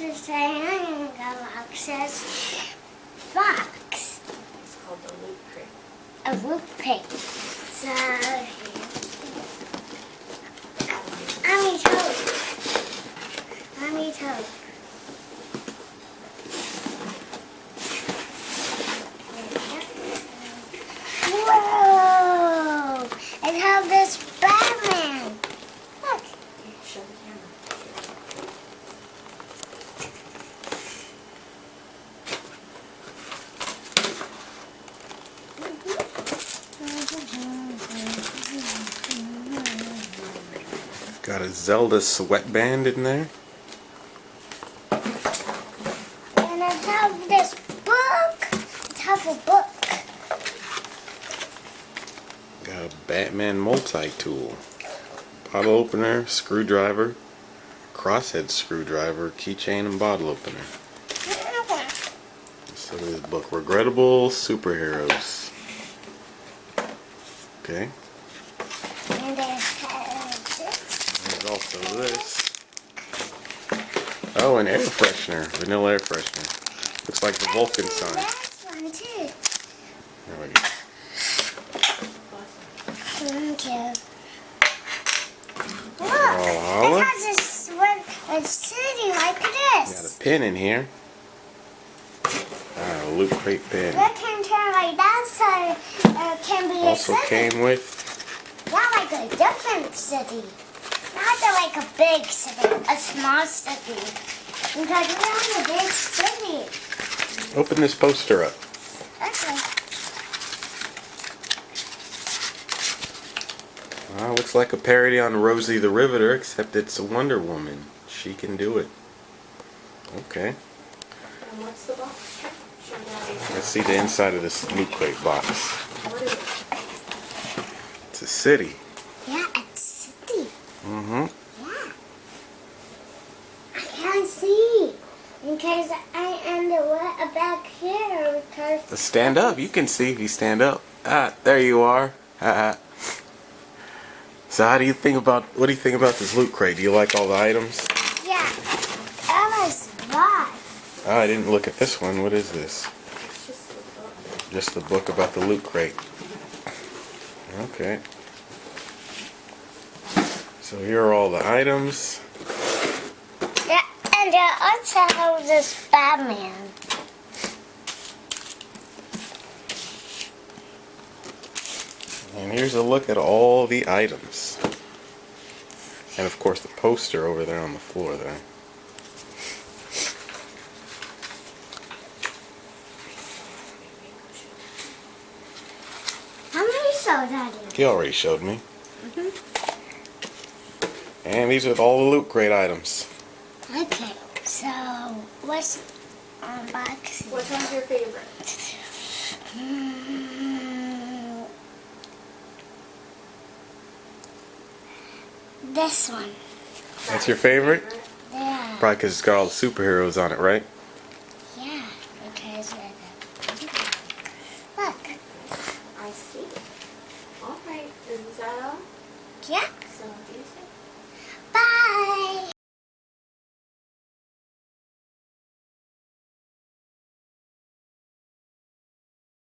to say Galaxy's box. It's called the Loot Crate. A loot crate. So, I'm toad. I'm toad. Whoa! I have this Batman. Look. Show the camera. Got a Zelda sweatband in there. And I have this book. I have a book. Got a Batman multi-tool. Bottle opener, screwdriver, crosshead screwdriver, keychain, and bottle opener. So this book, Regrettable Superheroes. Okay. And There's also this. Oh, an air freshener. Vanilla air freshener. Looks like the Vulcan sign. That's one too. There we go. Thank you. Look, Oh, it has a city like got this. a pin in here. Ah, a Loot Crate pin. That can turn like that, so it can be Also a city. came with Not like a different city. Not like a big city, a small city. Because we have a big city. Open this poster up. Okay. Well, looks like a parody on Rosie the Riveter, except it's a Wonder Woman. She can do it. Okay. And what's the box? Show that. Let's see the inside of this Loot Crate box. What is it? It's a city. Yeah, it's city. Mm-hmm. Yeah. I can't see. Because I am the way back here. Because Stand up. You can see if you stand up. Ah, there you are. So what do you think about this Loot Crate? Do you like all the items? yeah, Emma's box. Oh, I didn't look at this one. What is this? It's just a book. Just the book about the Loot Crate. Okay. So here are all the items. Yeah, and I also have this Batman. And here's a look at all the items. And of course the poster over there on the floor there. How many sodas? He already showed me. And these are all the Loot Crate items. Okay, so what's unboxing? Which one's your favorite? This one. That's your favorite? Yeah. Probably because it's got all the superheroes on it, right? Yeah, because look. I see. Alright, is that all? Yeah.